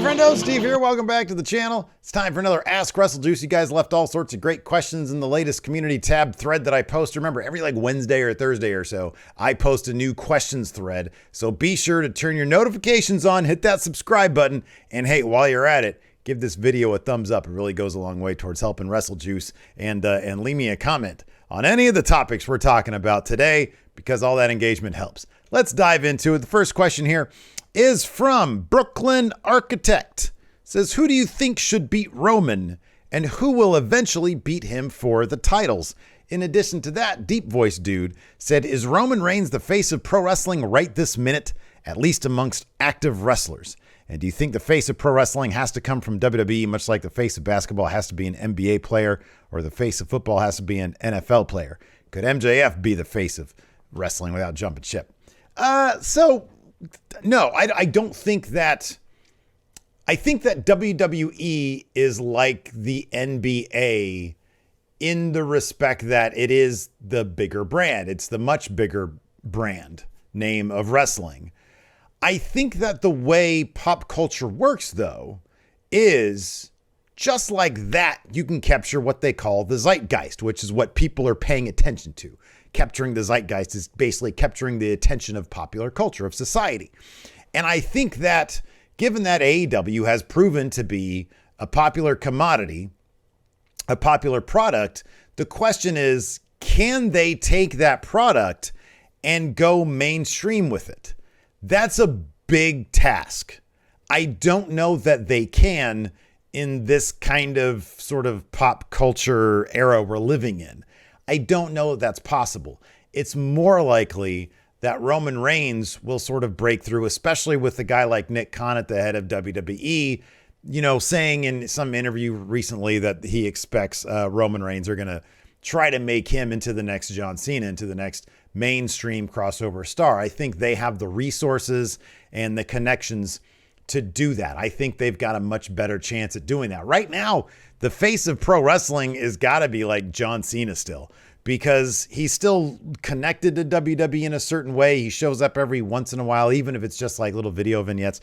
friendo, Steve here. Welcome back to the channel. It's time for another Ask WrestleJuice. You guys left all sorts of great questions in the latest community tab thread that I post. Remember, every Wednesday or Thursday or so, I post a new questions thread. So be sure to turn your notifications on, hit that subscribe button, and hey, while you're at it, give this video a thumbs up. It really goes a long way towards helping WrestleJuice, and leave me a comment on any of the topics we're talking about today, because all that engagement helps. Let's dive into it. The first question here is from Brooklyn Architect. It says, who do you think should beat Roman, and who will eventually beat him for the titles? In addition to that, Deep Voice Dude said, is Roman Reigns the face of pro wrestling right this minute, at least amongst active wrestlers? And do you think the face of pro wrestling has to come from WWE, much like the face of basketball has to be an NBA player, or the face of football has to be an NFL player? Could MJF be the face of wrestling without jumping ship? No, I don't think that. I think that WWE is like the NBA in the respect that it is the bigger brand. It's the much bigger brand name of wrestling. I think that the way pop culture works, though, is just like that. You can capture what they call the zeitgeist, which is what people are paying attention to. Capturing the zeitgeist is basically capturing the attention of popular culture, of society. And I think that given that AEW has proven to be a popular commodity, a popular product, the question is, can they take that product and go mainstream with it? That's a big task. I don't know that they can in this kind of sort of pop culture era we're living in. I don't know if that's possible. It's more likely that Roman Reigns will sort of break through, especially with a guy like Nick Khan at the head of WWE, saying in some interview recently that he expects Roman Reigns are going to try to make him into the next John Cena, into the next mainstream crossover star. I think they have the resources and the connections to do that. I think they've got a much better chance at doing that. Right now, the face of pro wrestling is got to be like John Cena still, because he's still connected to WWE in a certain way. He shows up every once in a while, even if it's just like little video vignettes.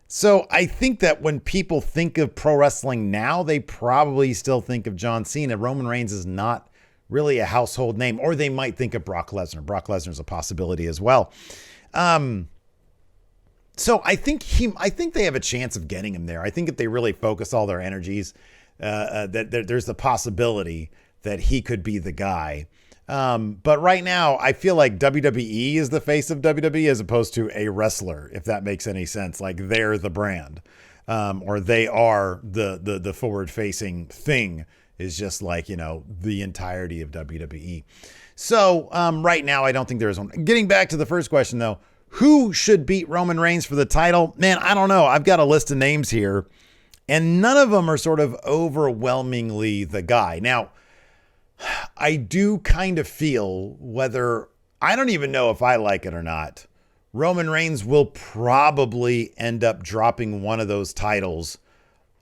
So I think that when people think of pro wrestling now, they probably still think of John Cena. Roman Reigns is not really a household name, or they might think of Brock Lesnar. Brock Lesnar is a possibility as well. So I think they have a chance of getting him there. I think if they really focus all their energies, that there's the possibility that he could be the guy. But right now, I feel like WWE is the face of WWE as opposed to a wrestler, if that makes any sense. Like they're the brand, or they are the forward-facing thing is just like, the entirety of WWE. So right now, I don't think there's one. Getting back to the first question, though, who should beat Roman Reigns for the title? Man, I don't know. I've got a list of names here, and none of them are sort of overwhelmingly the guy. Now, I do kind of feel I don't even know if I like it or not, Roman Reigns will probably end up dropping one of those titles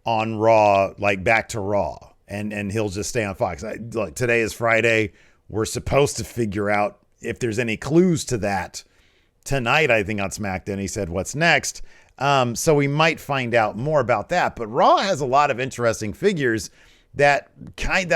on Raw, like back to Raw, and he'll just stay on Fox. Look, today is Friday. We're supposed to figure out if there's any clues to that tonight, I think on SmackDown. He said, what's next? So we might find out more about that. But Raw has a lot of interesting figures that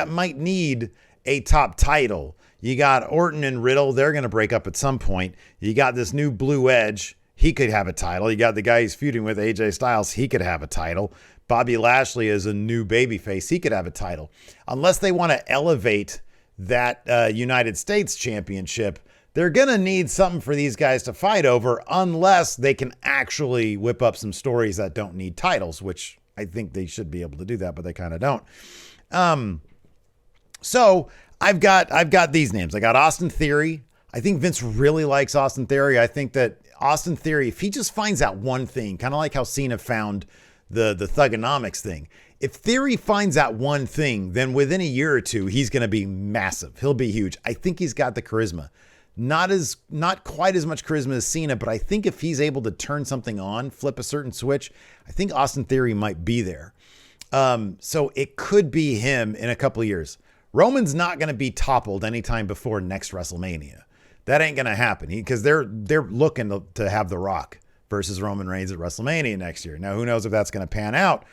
might need a top title. You got Orton and Riddle. They're going to break up at some point. You got this new Blue Edge. He could have a title. You got the guy he's feuding with, AJ Styles. He could have a title. Bobby Lashley is a new babyface. He could have a title. Unless they want to elevate that United States Championship, they're going to need something for these guys to fight over, unless they can actually whip up some stories that don't need titles, which I think they should be able to do that, but they kind of don't. So I've got these names. I got Austin Theory. I think Vince really likes Austin Theory. I think that Austin Theory, if he just finds out one thing, kind of like how Cena found the Thugonomics thing, if Theory finds out one thing, then within a year or two, he's going to be massive. He'll be huge. I think he's got the charisma. Not quite as much charisma as Cena, but I think if he's able to turn something on, flip a certain switch, I think Austin Theory might be there. So it could be him in a couple of years. Roman's not going to be toppled anytime before next WrestleMania. That ain't going to happen because they're looking to have The Rock versus Roman Reigns at WrestleMania next year. Now, who knows if that's going to pan out,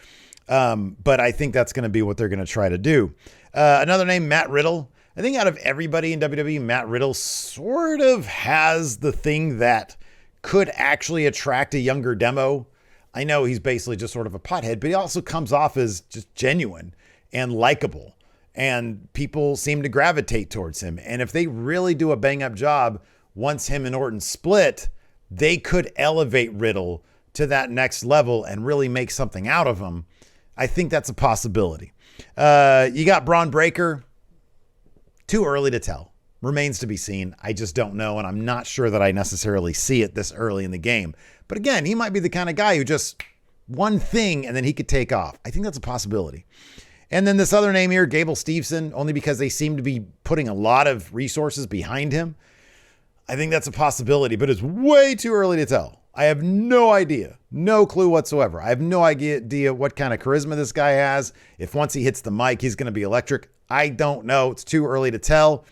but I think that's going to be what they're going to try to do. Another name, Matt Riddle. I think out of everybody in WWE, Matt Riddle sort of has the thing that could actually attract a younger demo. I know he's basically just sort of a pothead, but he also comes off as just genuine and likable, and people seem to gravitate towards him. And if they really do a bang-up job once him and Orton split, they could elevate Riddle to that next level and really make something out of him. I think that's a possibility. You got Braun Breaker. Too early to tell. Remains to be seen. I just don't know, and I'm not sure that I necessarily see it this early in the game. But again, he might be the kind of guy who just one thing and then he could take off. I think that's a possibility. And then this other name here, Gable Steveson, only because they seem to be putting a lot of resources behind him. I think that's a possibility, but it's way too early to tell. I have no idea, no clue whatsoever. I have no idea what kind of charisma this guy has. If once he hits the mic, he's going to be electric. I don't know. It's too early to tell.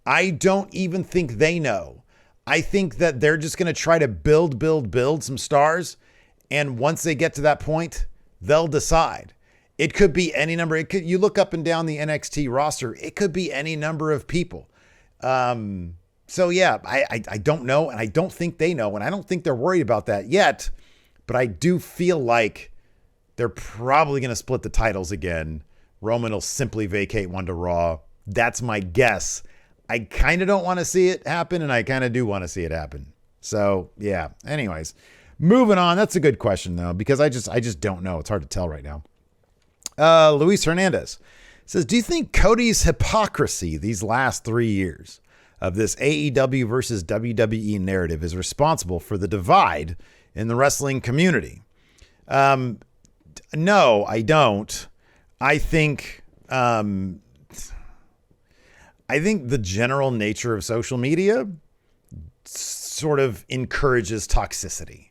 I don't even think they know. I think that they're just going to try to build some stars. And once they get to that point, they'll decide. It could be any number. You look up and down the NXT roster, it could be any number of people. So yeah, I don't know. And I don't think they know. And I don't think they're worried about that yet. But I do feel like they're probably going to split the titles again. Roman will simply vacate one to Raw. That's my guess. I kind of don't want to see it happen, and I kind of do want to see it happen. So, yeah. Anyways, moving on. That's a good question, though, because I just don't know. It's hard to tell right now. Luis Hernandez says, do you think Cody's hypocrisy these last 3 years of this AEW versus WWE narrative is responsible for the divide in the wrestling community? No, I don't. I think the general nature of social media sort of encourages toxicity.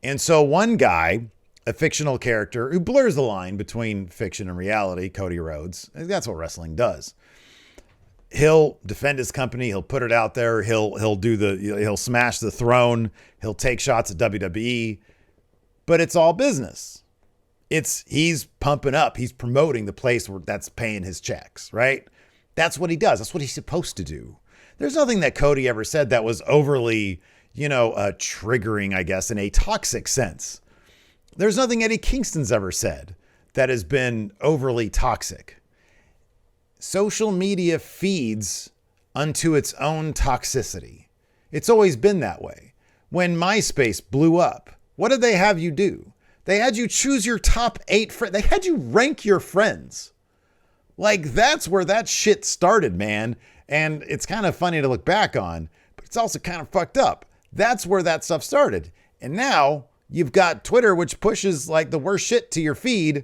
And so one guy, a fictional character who blurs the line between fiction and reality, Cody Rhodes, that's what wrestling does. He'll defend his company. He'll put it out there. He'll smash the throne. He'll take shots at WWE, but it's all business. He's pumping up. He's promoting the place that's paying his checks, right? That's what he does. That's what he's supposed to do. There's nothing that Cody ever said that was overly, triggering, I guess, in a toxic sense. There's nothing Eddie Kingston's ever said that has been overly toxic. Social media feeds unto its own toxicity. It's always been that way. When MySpace blew up, what did they have you do? They had you choose your top 8 friends. They had you rank your friends. Like, that's where that shit started, man. And it's kind of funny to look back on, but it's also kind of fucked up. That's where that stuff started. And now you've got Twitter, which pushes like the worst shit to your feed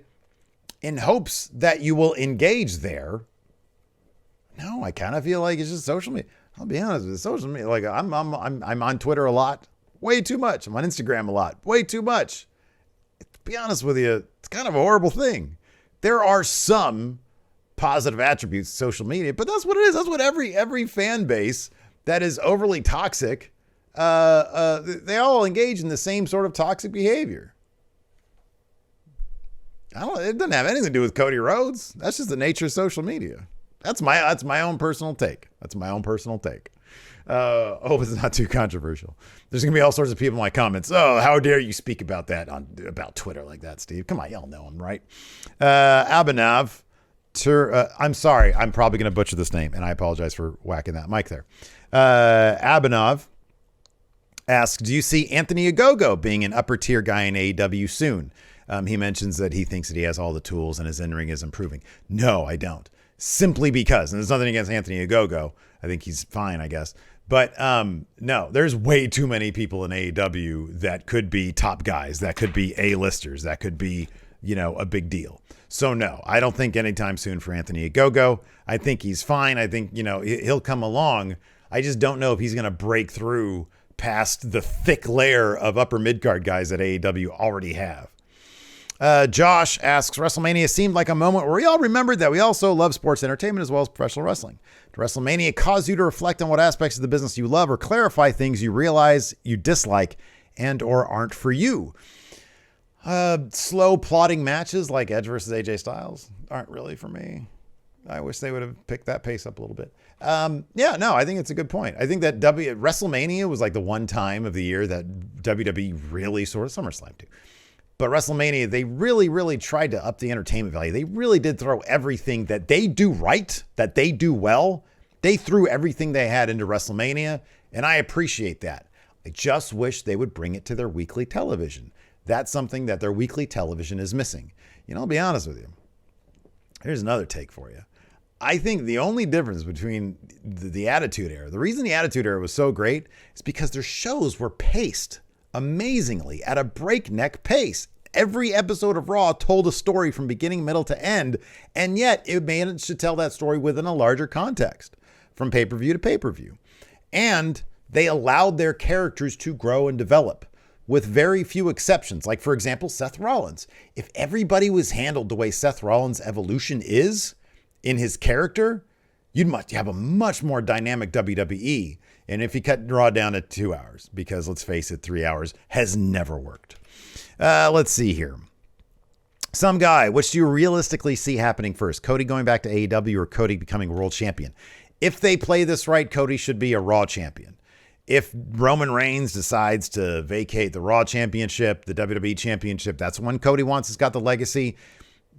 in hopes that you will engage there. No, I kind of feel like it's just social media. I'll be honest with you, social media. Like I'm on Twitter a lot, way too much. I'm on Instagram a lot, way too much. To be honest with you, it's kind of a horrible thing. There are some positive attributes to social media, but that's what it is. That's what every fan base that is overly toxic, they all engage in the same sort of toxic behavior. It doesn't have anything to do with Cody Rhodes. That's just the nature of social media. That's my own personal take. Hope it's not too controversial. There's going to be all sorts of people in my comments. Oh, how dare you speak about that about Twitter like that, Steve? Come on, y'all know him, right? Abhinav. I'm sorry. I'm probably going to butcher this name, and I apologize for whacking that mic there. Abhinav asks, do you see Anthony Ogogo being an upper tier guy in AEW soon? He mentions that he thinks that he has all the tools and his in-ring is improving. No, I don't. Simply because, and there's nothing against Anthony Ogogo. I think he's fine, I guess. But no, there's way too many people in AEW that could be top guys, that could be A-listers, that could be, a big deal. So no, I don't think anytime soon for Anthony Ogogo. I think he's fine. I think, he'll come along. I just don't know if he's going to break through past the thick layer of upper mid-card guys that AEW already have. Josh asks, WrestleMania seemed like a moment where we all remembered that we also love sports entertainment as well as professional wrestling. Did WrestleMania cause you to reflect on what aspects of the business you love or clarify things you realize you dislike and or aren't for you. Slow plodding matches like Edge versus AJ Styles aren't really for me. I wish they would have picked that pace up a little bit. I think it's a good point. I think that WrestleMania was like the one time of the year that WWE really sort of SummerSlam too. But WrestleMania, they really, really tried to up the entertainment value. They really did throw everything that they do right, that they do well. They threw everything they had into WrestleMania, and I appreciate that. I just wish they would bring it to their weekly television. That's something that their weekly television is missing. I'll be honest with you. Here's another take for you. I think the only difference between the Attitude Era, the reason the Attitude Era was so great is because their shows were paced amazingly at a breakneck pace. Every episode of Raw told a story from beginning, middle to end, and yet it managed to tell that story within a larger context from pay-per-view to pay-per-view. And they allowed their characters to grow and develop with very few exceptions. Like, for example, Seth Rollins. If everybody was handled the way Seth Rollins' evolution is in his character, you'd have a much more dynamic WWE. And if you cut Raw down to 2 hours, because let's face it, 3 hours has never worked. Let's see here. Some guy, which do you realistically see happening first? Cody going back to AEW or Cody becoming world champion? If they play this right, Cody should be a Raw champion. If Roman Reigns decides to vacate the Raw championship, the WWE championship, that's when Cody wants. It's got the legacy.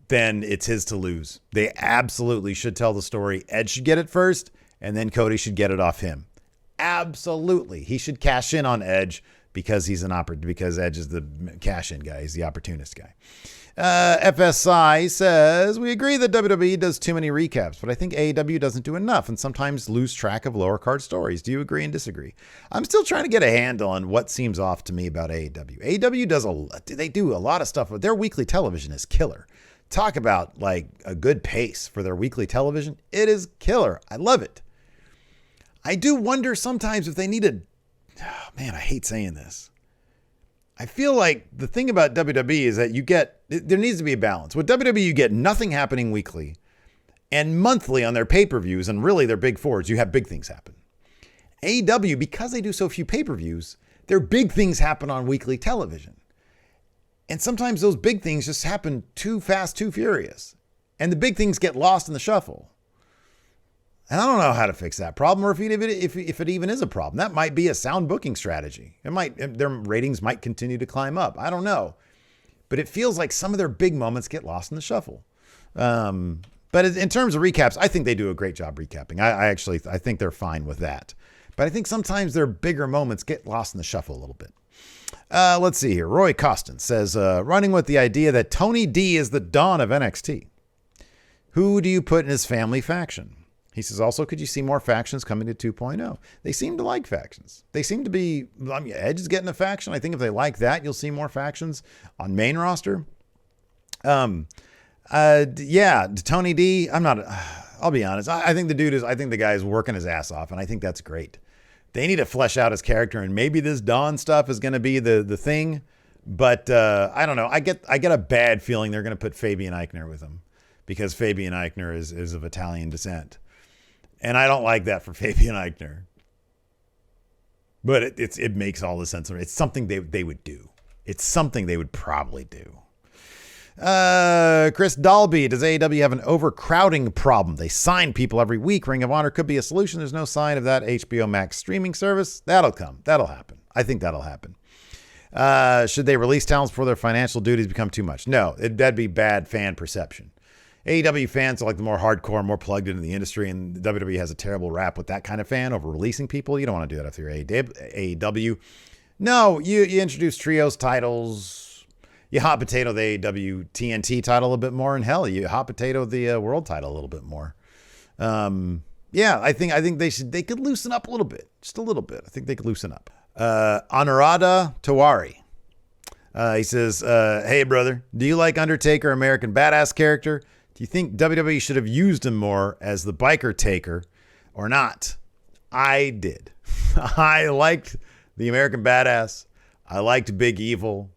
Then it's his to lose. They absolutely should tell the story. Edge should get it first, and then Cody should get it off him. Absolutely. He should cash in on Edge because because Edge is the cash-in guy. He's the opportunist guy. FSI says, we agree that WWE does too many recaps, but I think AEW doesn't do enough and sometimes lose track of lower card stories. Do you agree and disagree? I'm still trying to get a handle on what seems off to me about AEW. AEW they do a lot of stuff, but their weekly television is killer. Talk about like a good pace for their weekly television. It is killer. I love it. I do wonder sometimes if they needed, I hate saying this. I feel like the thing about WWE is that there needs to be a balance. With WWE, you get nothing happening weekly, and monthly on their pay-per-views, and really their big fours, you have big things happen. AEW, because they do so few pay-per-views, their big things happen on weekly television. And sometimes those big things just happen too fast, too furious. And the big things get lost in the shuffle. And I don't know how to fix that problem, or if it even is a problem. That might be a sound booking strategy. Their ratings might continue to climb up. I don't know. But it feels like some of their big moments get lost in the shuffle. But in terms of recaps, I think they do a great job recapping. I think they're fine with that. But I think sometimes their bigger moments get lost in the shuffle a little bit. Let's see here. Roy Costin says, running with the idea that Tony D is the Dawn of NXT. Who do you put in his family faction? He says, also, could you see more factions coming to 2.0? They seem to like factions. They seem to be, Edge is getting a faction. I think if they like that, you'll see more factions on main roster. Tony D, I'll be honest. I think the guy is working his ass off, and I think that's great. They need to flesh out his character, and maybe this Dawn stuff is going to be the thing. But I don't know. I get a bad feeling they're going to put Fabian Eichner with him because Fabian Eichner is of Italian descent. And I don't like that for Fabian Eichner. But it makes all the sense. It's something they would do. It's something they would probably do. Chris Dalby, does AEW have an overcrowding problem? They sign people every week. Ring of Honor could be a solution. There's no sign of that HBO Max streaming service. That'll come. That'll happen. I think that'll happen. Should they release talents before their financial duties become too much? No, that'd be bad fan perception. AEW fans are like the more hardcore, more plugged into the industry, and WWE has a terrible rap with that kind of fan over releasing people. You don't want to do that if you're AEW. No, you introduce trios titles. You hot potato the AEW TNT title a bit more, and hell, you hot potato the world title a little bit more. I think they could loosen up a little bit, just a little bit. I think they could loosen up. Anuradha Tawari. He says, hey brother, do you like Undertaker, American Badass character? Do you think WWE should have used him more as the biker taker or not? I did. I liked the American Badass. I liked Big Evil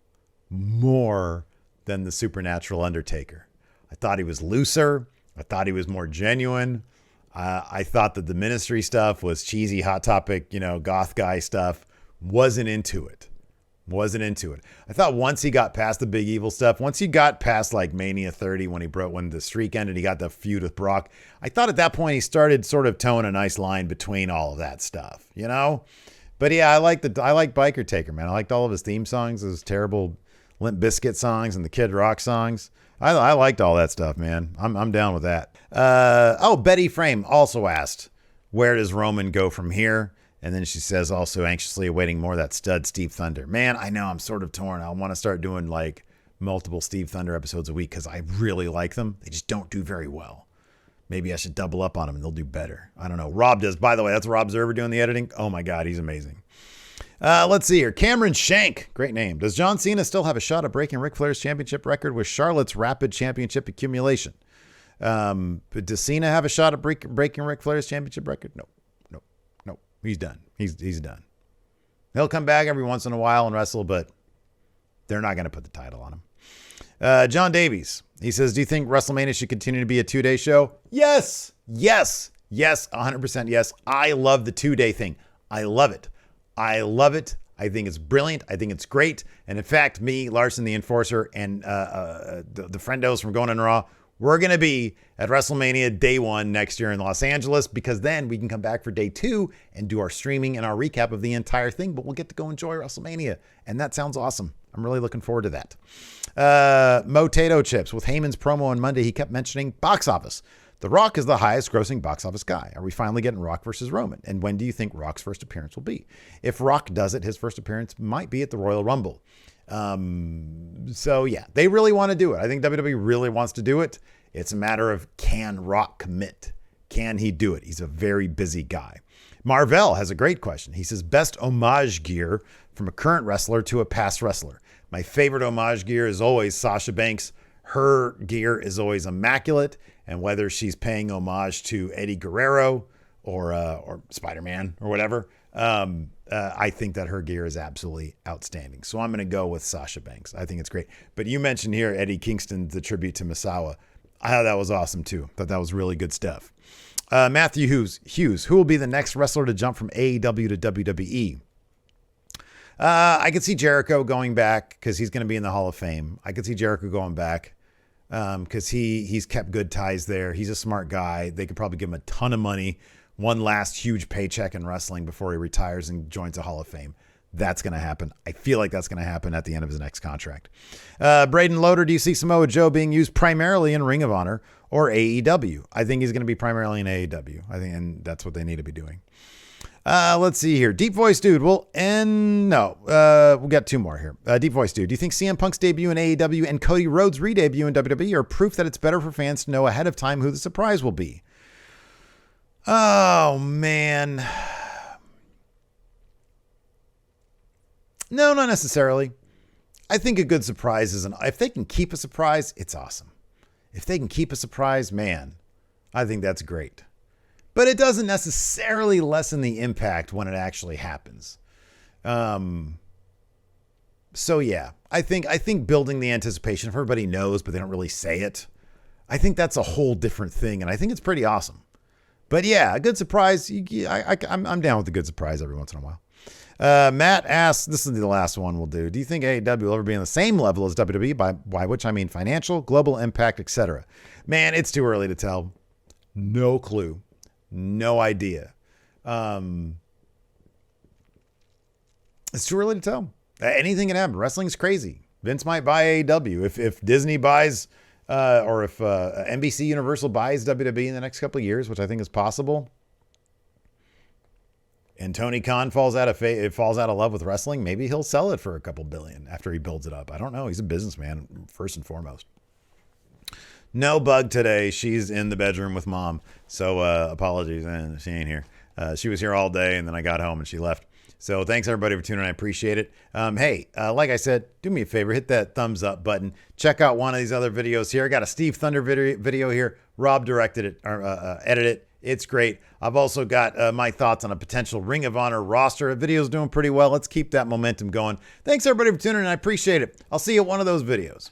more than the supernatural Undertaker. I thought he was looser. I thought he was more genuine. I thought that the ministry stuff was cheesy, hot topic, goth guy stuff. Wasn't into it. Wasn't into it. I thought once he got past the big evil stuff, once he got past like Mania 30 when the streak ended, he got the feud with Brock. I thought at that point he started sort of towing a nice line between all of that stuff, you know? But yeah, I like Biker Taker, man. I liked all of his theme songs, his terrible Limp Bizkit songs and the Kid Rock songs. I liked all that stuff, man. I'm down with that. Betty Frame also asked, where does Roman go from here? And then she says, also anxiously awaiting more of that stud Steve Thunder. Man, I know I'm sort of torn. I want to start doing like multiple Steve Thunder episodes a week because I really like them. They just don't do very well. Maybe I should double up on them and they'll do better. I don't know. Rob does. By the way, that's Rob Zerver doing the editing. Oh my God, he's amazing. Let's see here. Cameron Shank. Great name. Does John Cena still have a shot at breaking Ric Flair's championship record with Charlotte's rapid championship accumulation? But does Cena have a shot at breaking Ric Flair's championship record? No. He's done. He's done. He'll come back every once in a while and wrestle, but they're not going to put the title on him. John Davies. He says, do you think WrestleMania should continue to be a 2-day show? Yes. 100% yes. I love the 2-day thing. I love it. I think it's brilliant. I think it's great. And in fact, me, Larson the Enforcer, and the friendos from Going on Raw, we're going to be at WrestleMania Day 1 next year in Los Angeles, because then we can come back for Day 2 and do our streaming and our recap of the entire thing, but we'll get to go enjoy WrestleMania. And that sounds awesome. I'm really looking forward to that. Motato Chips. With Heyman's promo on Monday, he kept mentioning box office. The Rock is the highest grossing box office guy. Are we finally getting Rock versus Roman? And when do you think Rock's first appearance will be? If Rock does it, his first appearance might be at the Royal Rumble. So yeah, they really want to do it. I think WWE really wants to do it. It's a matter of, can Rock commit? Can he do it? He's a very busy guy. Marvell has a great question. He says, best homage gear from a current wrestler to a past wrestler. My favorite homage gear is always Sasha Banks. Her gear is always immaculate. And whether she's paying homage to Eddie Guerrero or Spider-Man or whatever, I think that her gear is absolutely outstanding. So I'm going to go with Sasha Banks. I think it's great. But you mentioned here Eddie Kingston, the tribute to Misawa. I thought that was awesome too. Thought that was really good stuff. Matthew Hughes, who will be the next wrestler to jump from AEW to WWE? I could see Jericho going back because he's going to be in the Hall of Fame. I could see Jericho going back because he's kept good ties there. He's a smart guy. They could probably give him a ton of money, one last huge paycheck in wrestling before he retires and joins the Hall of Fame. That's going to happen. I feel like that's going to happen at the end of his next contract. Braden Loader, do you see Samoa Joe being used primarily in Ring of Honor or AEW? I think he's going to be primarily in AEW. I think, and that's what they need to be doing. Let's see here. Deep Voice Dude. We'll get two more here. Deep Voice Dude. Do you think CM Punk's debut in AEW and Cody Rhodes' re-debut in WWE are proof that it's better for fans to know ahead of time who the surprise will be? Oh, man. No, not necessarily. I think a good surprise if they can keep a surprise, it's awesome. If they can keep a surprise, man, I think that's great. But it doesn't necessarily lessen the impact when it actually happens. So yeah, I think building the anticipation, if everybody knows, but they don't really say it, I think that's a whole different thing. And I think it's pretty awesome. But yeah, a good surprise. I'm down with a good surprise every once in a while. Matt asks, this is the last one we'll do. Do you think AEW will ever be on the same level as WWE, by which I mean financial, global impact, etc.? Man, it's too early to tell. No clue. No idea. It's too early to tell. Anything can happen. Wrestling's crazy. Vince might buy AEW. If Disney buys, or if NBC Universal buys WWE in the next couple of years, which I think is possible, and Tony Khan falls out of love with wrestling, maybe he'll sell it for a couple billion after he builds it up. I don't know. He's a businessman first and foremost. No Bug today. She's in the bedroom with mom. So apologies. She ain't here. She was here all day and then I got home and she left. So thanks everybody for tuning in. I appreciate it. Hey, like I said, do me a favor, hit that thumbs up button. Check out one of these other videos here. I got a Steve Thunder video here. Rob directed it, or edited it. It's great. I've also got my thoughts on a potential Ring of Honor roster. The video's doing pretty well. Let's keep that momentum going. Thanks everybody for tuning in. I appreciate it. I'll see you at one of those videos.